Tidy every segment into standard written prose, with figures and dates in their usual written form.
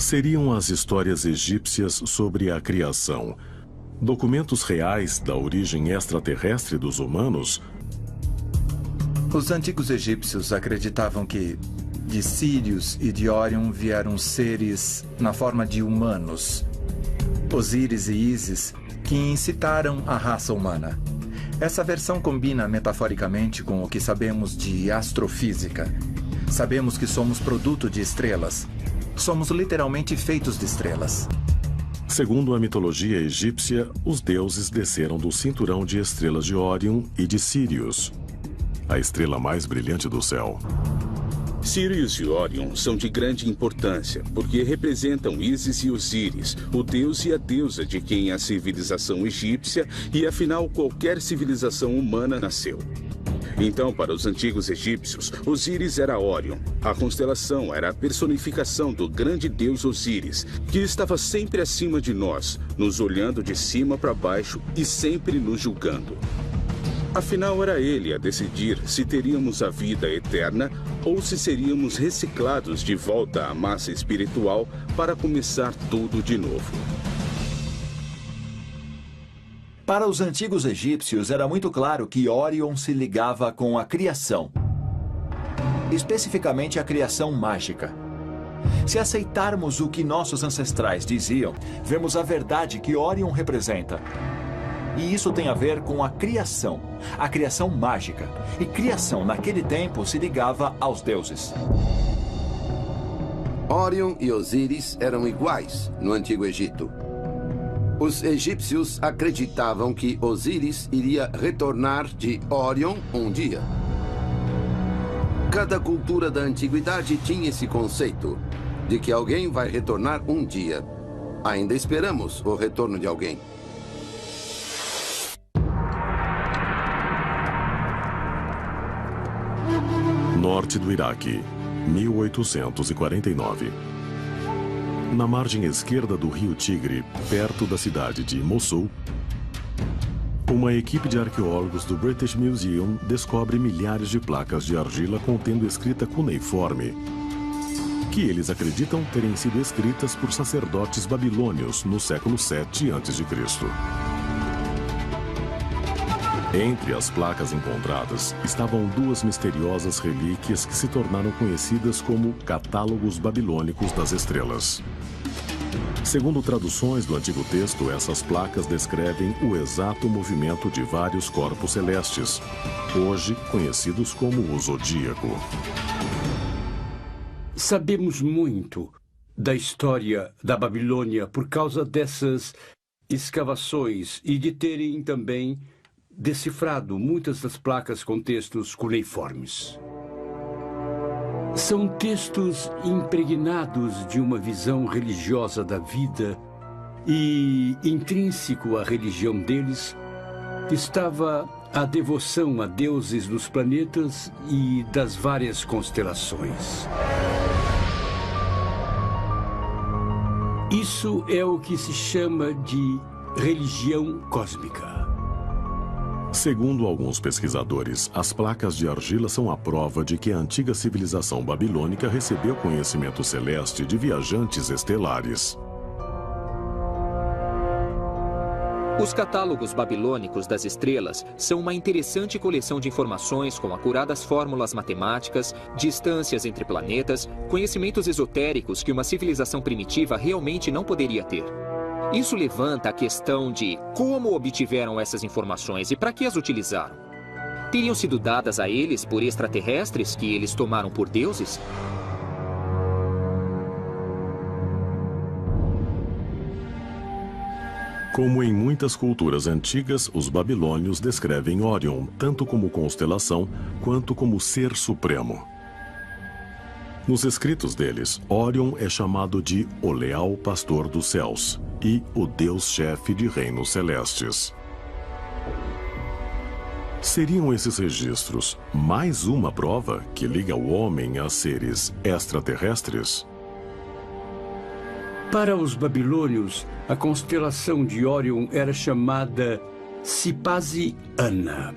Seriam as histórias egípcias sobre a criação, documentos reais da origem extraterrestre dos humanos? Os antigos egípcios acreditavam que de Sírius e de Órion vieram seres na forma de humanos, Osíris e Ísis, que incitaram a raça humana. Essa versão combina metaforicamente com o que sabemos de astrofísica. Sabemos que somos produto de estrelas. Somos literalmente feitos de estrelas. Segundo a mitologia egípcia, os deuses desceram do cinturão de estrelas de Órion e de Sírius, a estrela mais brilhante do céu. Sírius e Órion são de grande importância, porque representam Ísis e Osíris, o deus e a deusa de quem a civilização egípcia e, afinal, qualquer civilização humana nasceu. Então, para os antigos egípcios, Osíris era Órion. A constelação era a personificação do grande deus Osíris, que estava sempre acima de nós, nos olhando de cima para baixo e sempre nos julgando. Afinal, era ele a decidir se teríamos a vida eterna ou se seríamos reciclados de volta à massa espiritual para começar tudo de novo. Para os antigos egípcios, era muito claro que Órion se ligava com a criação, especificamente a criação mágica. Se aceitarmos o que nossos ancestrais diziam, vemos a verdade que Órion representa. E isso tem a ver com a criação mágica. E criação, naquele tempo, se ligava aos deuses. Órion e Osíris eram iguais no Antigo Egito. Os egípcios acreditavam que Osíris iria retornar de Órion um dia. Cada cultura da antiguidade tinha esse conceito de que alguém vai retornar um dia. Ainda esperamos o retorno de alguém. Norte do Iraque, 1849. Na margem esquerda do rio Tigre, perto da cidade de Mossul, uma equipe de arqueólogos do British Museum descobre milhares de placas de argila contendo escrita cuneiforme, que eles acreditam terem sido escritas por sacerdotes babilônios no século VII a.C. Entre as placas encontradas estavam duas misteriosas relíquias que se tornaram conhecidas como catálogos babilônicos das estrelas. Segundo traduções do antigo texto, essas placas descrevem o exato movimento de vários corpos celestes, hoje conhecidos como o zodíaco. Sabemos muito da história da Babilônia por causa dessas escavações e de terem também decifrado muitas das placas com textos cuneiformes. São textos impregnados de uma visão religiosa da vida e, intrínseco à religião deles, estava a devoção a deuses dos planetas e das várias constelações. Isso é o que se chama de religião cósmica. Segundo alguns pesquisadores, as placas de argila são a prova de que a antiga civilização babilônica recebeu conhecimento celeste de viajantes estelares. Os catálogos babilônicos das estrelas são uma interessante coleção de informações com acuradas fórmulas matemáticas, distâncias entre planetas, conhecimentos esotéricos que uma civilização primitiva realmente não poderia ter. Isso levanta a questão de como obtiveram essas informações e para que as utilizaram. Teriam sido dadas a eles por extraterrestres que eles tomaram por deuses? Como em muitas culturas antigas, os babilônios descrevem Órion tanto como constelação quanto como ser supremo. Nos escritos deles, Órion é chamado de o leal pastor dos céus e o deus-chefe de reinos celestes. Seriam esses registros mais uma prova que liga o homem a seres extraterrestres? Para os babilônios, a constelação de Órion era chamada Sipasi-Ana,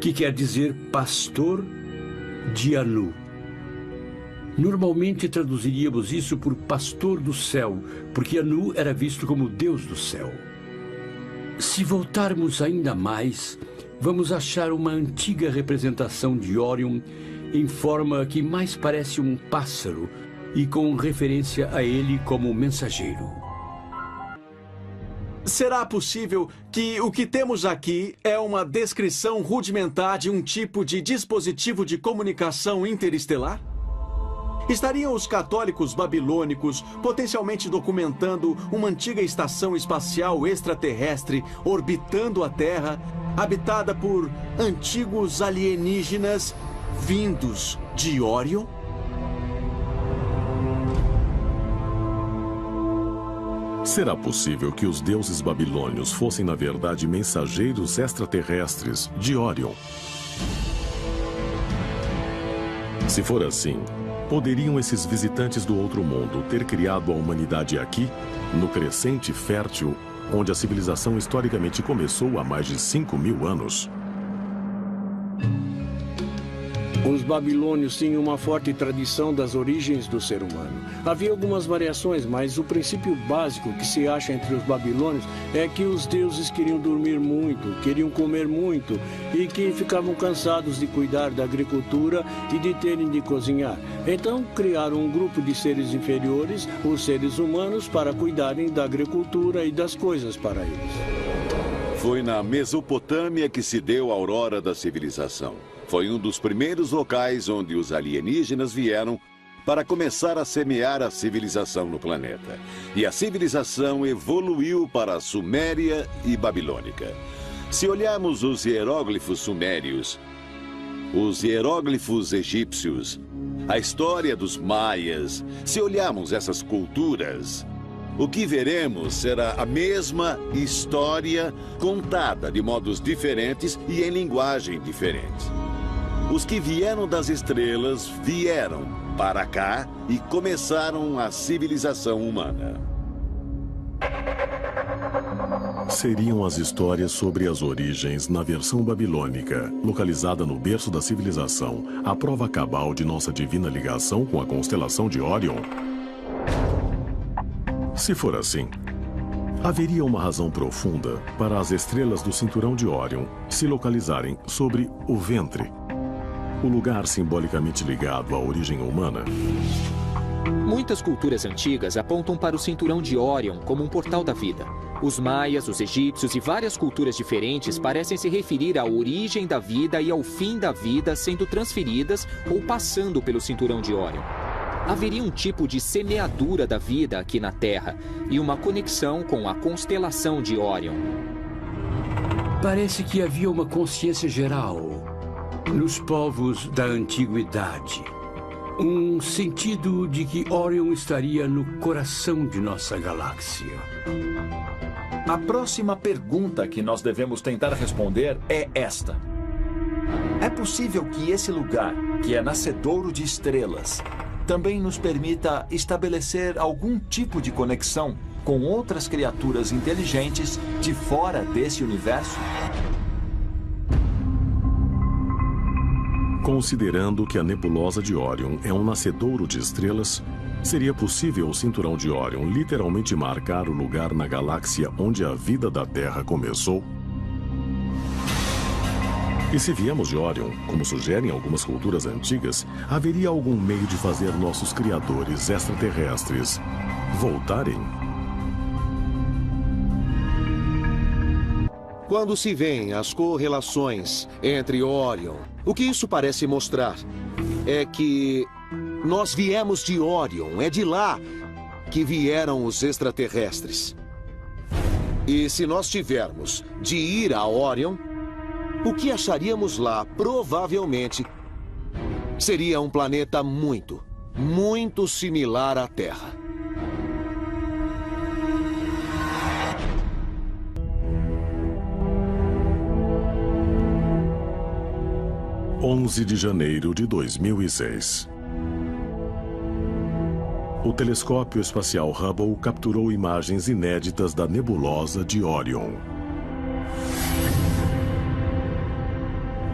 que quer dizer pastor de Anu. Normalmente traduziríamos isso por pastor do céu, porque Anu era visto como Deus do céu. Se voltarmos ainda mais, vamos achar uma antiga representação de Órion em forma que mais parece um pássaro e com referência a ele como mensageiro. Será possível que o que temos aqui é uma descrição rudimentar de um tipo de dispositivo de comunicação interestelar? Estariam os católicos babilônicos potencialmente documentando uma antiga estação espacial extraterrestre orbitando a Terra, habitada por antigos alienígenas vindos de Órion? Será possível que os deuses babilônios fossem, na verdade, mensageiros extraterrestres de Órion? Se for assim, poderiam esses visitantes do outro mundo ter criado a humanidade aqui, no crescente fértil, onde a civilização historicamente começou há mais de 5.000 anos? Os babilônios tinham uma forte tradição das origens do ser humano. Havia algumas variações, mas o princípio básico que se acha entre os babilônios é que os deuses queriam dormir muito, queriam comer muito e que ficavam cansados de cuidar da agricultura e de terem de cozinhar. Então criaram um grupo de seres inferiores, os seres humanos, para cuidarem da agricultura e das coisas para eles. Foi na Mesopotâmia que se deu a aurora da civilização. Foi um dos primeiros locais onde os alienígenas vieram para começar a semear a civilização no planeta. E a civilização evoluiu para a Suméria e Babilônica. Se olharmos os hieróglifos sumérios, os hieróglifos egípcios, a história dos maias, se olharmos essas culturas, o que veremos será a mesma história contada de modos diferentes e em linguagem diferente. Os que vieram das estrelas vieram para cá e começaram a civilização humana. Seriam as histórias sobre as origens na versão babilônica, localizada no berço da civilização, a prova cabal de nossa divina ligação com a constelação de Órion? Se for assim, haveria uma razão profunda para as estrelas do cinturão de Órion se localizarem sobre o ventre, o lugar simbolicamente ligado à origem humana. Muitas culturas antigas apontam para o cinturão de Órion como um portal da vida. Os maias, os egípcios e várias culturas diferentes parecem se referir à origem da vida e ao fim da vida sendo transferidas ou passando pelo cinturão de Órion. Haveria um tipo de semeadura da vida aqui na Terra e uma conexão com a constelação de Órion. Parece que havia uma consciência geral nos povos da antiguidade. Um sentido de que Órion estaria no coração de nossa galáxia. A próxima pergunta que nós devemos tentar responder é esta: é possível que esse lugar, que é nascedouro de estrelas, também nos permita estabelecer algum tipo de conexão com outras criaturas inteligentes de fora desse universo? Considerando que a nebulosa de Órion é um nascedouro de estrelas, seria possível o cinturão de Órion literalmente marcar o lugar na galáxia onde a vida da Terra começou? E se viemos de Órion, como sugerem algumas culturas antigas, haveria algum meio de fazer nossos criadores extraterrestres voltarem? Quando se vêem as correlações entre Órion, o que isso parece mostrar é que nós viemos de Órion, é de lá que vieram os extraterrestres. E se nós tivermos de ir a Órion, o que acharíamos lá provavelmente seria um planeta muito, muito similar à Terra. 11 de janeiro de 2006. O telescópio espacial Hubble capturou imagens inéditas da nebulosa de Órion.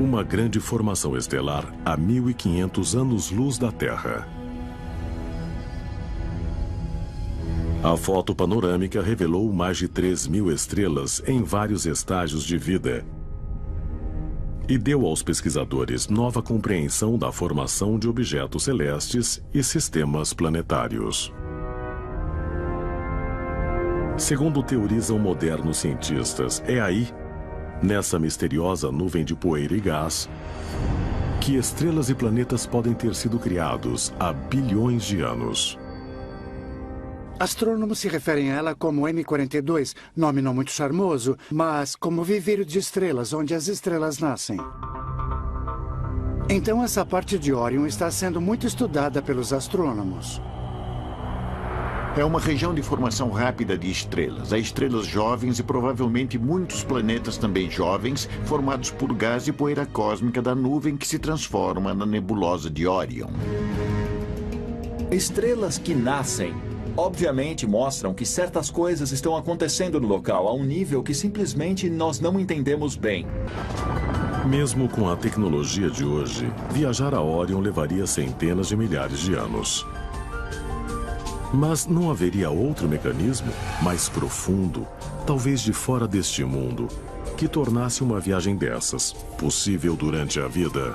Uma grande formação estelar a 1.500 anos-luz da Terra. A foto panorâmica revelou mais de 3.000 estrelas em vários estágios de vida e deu aos pesquisadores nova compreensão da formação de objetos celestes e sistemas planetários. Segundo teorizam modernos cientistas, é aí, nessa misteriosa nuvem de poeira e gás, que estrelas e planetas podem ter sido criados há bilhões de anos. Astrônomos se referem a ela como M42, nome não muito charmoso, mas como viveiro de estrelas, onde as estrelas nascem. Então essa parte de Órion está sendo muito estudada pelos astrônomos. É uma região de formação rápida de estrelas. Há estrelas jovens e provavelmente muitos planetas também jovens, formados por gás e poeira cósmica da nuvem que se transforma na nebulosa de Órion. Estrelas que nascem, obviamente, mostram que certas coisas estão acontecendo no local a um nível que simplesmente nós não entendemos bem. Mesmo com a tecnologia de hoje, viajar a Órion levaria centenas de milhares de anos. Mas não haveria outro mecanismo mais profundo, talvez de fora deste mundo, que tornasse uma viagem dessas possível durante a vida?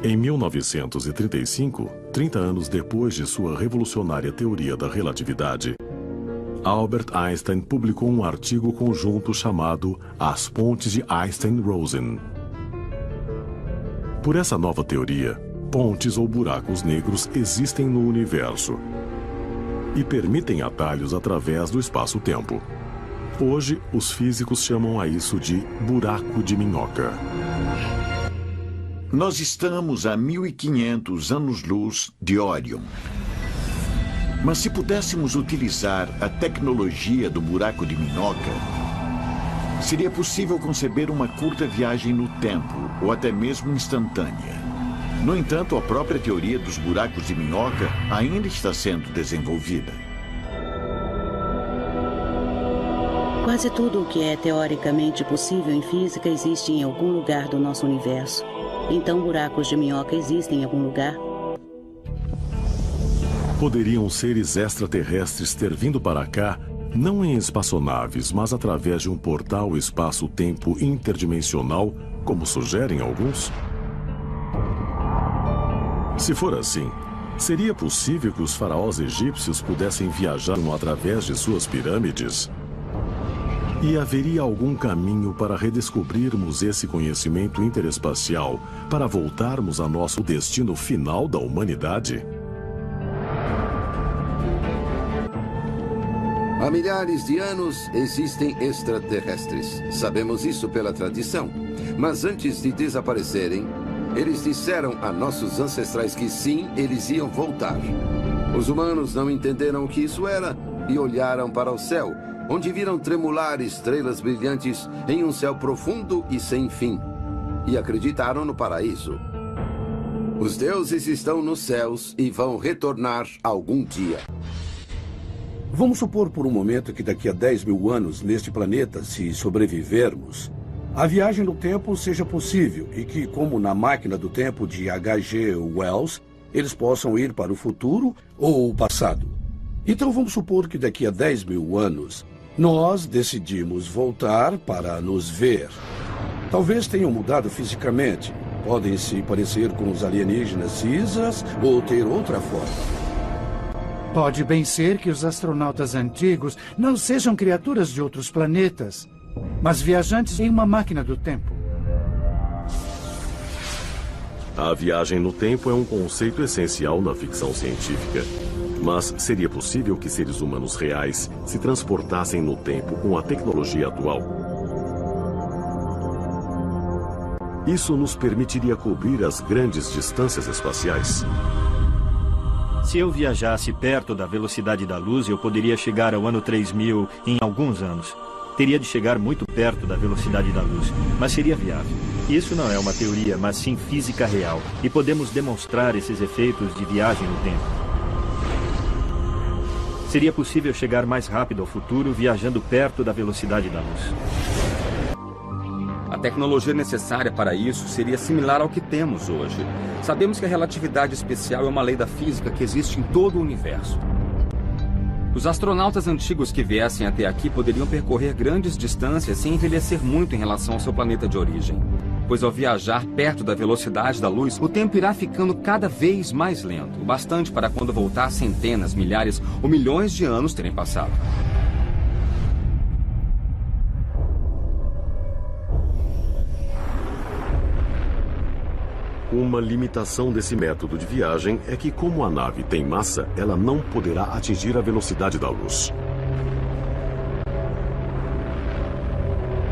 Em 1935, 30 anos depois de sua revolucionária teoria da relatividade, Albert Einstein publicou um artigo conjunto chamado As Pontes de Einstein-Rosen. Por essa nova teoria, pontes ou buracos negros existem no universo e permitem atalhos através do espaço-tempo. Hoje, os físicos chamam a isso de buraco de minhoca. Nós estamos a 1.500 anos-luz de Órion. Mas se pudéssemos utilizar a tecnologia do buraco de minhoca, seria possível conceber uma curta viagem no tempo, ou até mesmo instantânea. No entanto, a própria teoria dos buracos de minhoca ainda está sendo desenvolvida. Quase tudo o que é teoricamente possível em física existe em algum lugar do nosso universo. Então, buracos de minhoca existem em algum lugar? Poderiam seres extraterrestres ter vindo para cá, não em espaçonaves, mas através de um portal espaço-tempo interdimensional, como sugerem alguns? Se for assim, seria possível que os faraós egípcios pudessem viajar através de suas pirâmides? E haveria algum caminho para redescobrirmos esse conhecimento interespacial para voltarmos a nosso destino final da humanidade? Há milhares de anos existem extraterrestres. Sabemos isso pela tradição. Mas antes de desaparecerem, eles disseram a nossos ancestrais que sim, eles iam voltar. Os humanos não entenderam o que isso era e olharam para o céu, onde viram tremular estrelas brilhantes em um céu profundo e sem fim. E acreditaram no paraíso. Os deuses estão nos céus e vão retornar algum dia. Vamos supor por um momento que daqui a 10.000 anos, neste planeta, se sobrevivermos, a viagem no tempo seja possível e que, como na máquina do tempo de H.G. Wells, eles possam ir para o futuro ou o passado. Então vamos supor que daqui a 10.000 anos, nós decidimos voltar para nos ver. Talvez tenham mudado fisicamente. Podem se parecer com os alienígenas cisas ou ter outra forma. Pode bem ser que os astronautas antigos não sejam criaturas de outros planetas, mas viajantes em uma máquina do tempo. A viagem no tempo é um conceito essencial na ficção científica. Mas seria possível que seres humanos reais se transportassem no tempo com a tecnologia atual? Isso nos permitiria cobrir as grandes distâncias espaciais? Se eu viajasse perto da velocidade da luz, eu poderia chegar ao ano 3000 em alguns anos. Teria de chegar muito perto da velocidade da luz, mas seria viável. Isso não é uma teoria, mas sim física real. E podemos demonstrar esses efeitos de viagem no tempo. Seria possível chegar mais rápido ao futuro viajando perto da velocidade da luz. A A tecnologia necessária para isso seria similar ao que temos hoje. Sabemos que a relatividade especial é uma lei da física que existe em todo o universo. Os astronautas antigos que viessem até aqui poderiam percorrer grandes distâncias sem envelhecer muito em relação ao seu planeta de origem. Pois ao viajar perto da velocidade da luz, o tempo irá ficando cada vez mais lento, o bastante para quando voltar centenas, milhares ou milhões de anos terem passado. Uma limitação desse método de viagem é que, como a nave tem massa, ela não poderá atingir a velocidade da luz.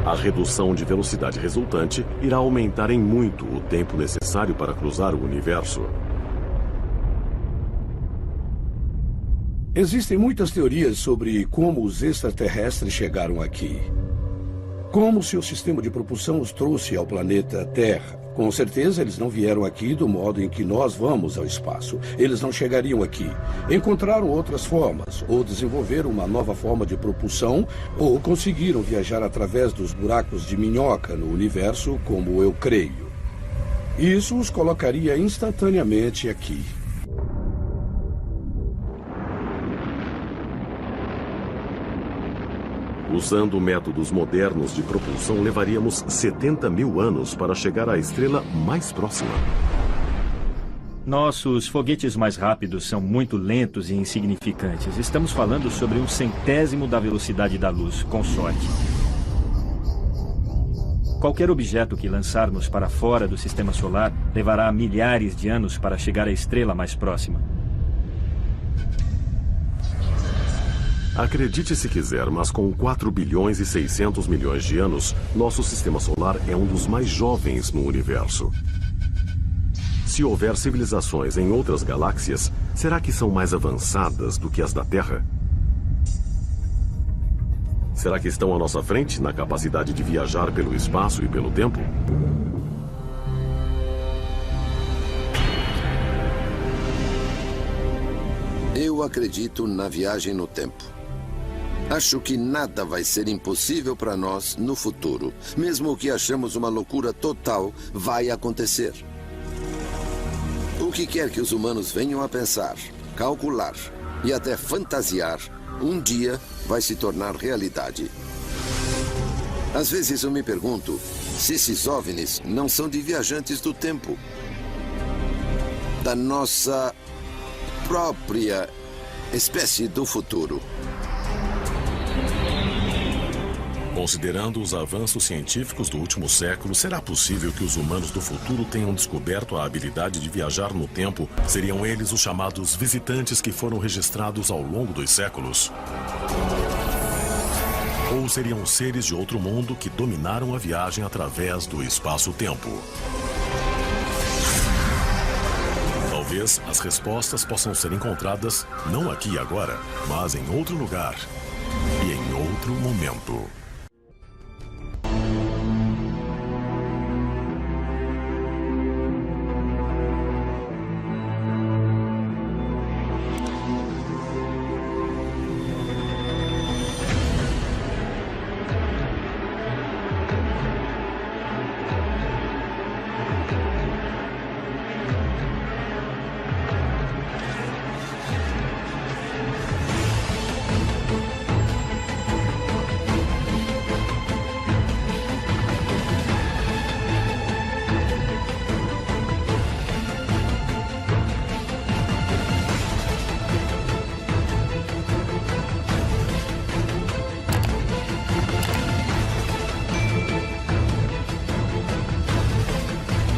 A redução de velocidade resultante irá aumentar em muito o tempo necessário para cruzar o universo. Existem muitas teorias sobre como os extraterrestres chegaram aqui. Como seu sistema de propulsão os trouxe ao planeta Terra. Com certeza, eles não vieram aqui do modo em que nós vamos ao espaço. Eles não chegariam aqui. Encontraram outras formas, ou desenvolveram uma nova forma de propulsão, ou conseguiram viajar através dos buracos de minhoca no universo, como eu creio. Isso os colocaria instantaneamente aqui. Usando métodos modernos de propulsão, levaríamos 70 mil anos para chegar à estrela mais próxima. Nossos foguetes mais rápidos são muito lentos e insignificantes. Estamos falando sobre 1/100º da velocidade da luz, com sorte. Qualquer objeto que lançarmos para fora do sistema solar levará milhares de anos para chegar à estrela mais próxima. Acredite se quiser, mas com 4 bilhões e 600 milhões de anos, nosso sistema solar é um dos mais jovens no universo. Se houver civilizações em outras galáxias, será que são mais avançadas do que as da Terra? Será que estão à nossa frente na capacidade de viajar pelo espaço e pelo tempo? Eu acredito na viagem no tempo. Acho que nada vai ser impossível para nós no futuro. Mesmo o que achamos uma loucura total vai acontecer. O que quer que os humanos venham a pensar, calcular e até fantasiar, um dia vai se tornar realidade. Às vezes eu me pergunto se esses OVNIs não são de viajantes do tempo. Da nossa própria espécie do futuro. Considerando os avanços científicos do último século, será possível que os humanos do futuro tenham descoberto a habilidade de viajar no tempo? Seriam eles os chamados visitantes que foram registrados ao longo dos séculos? Ou seriam seres de outro mundo que dominaram a viagem através do espaço-tempo? Talvez as respostas possam ser encontradas não aqui e agora, mas em outro lugar e em outro momento.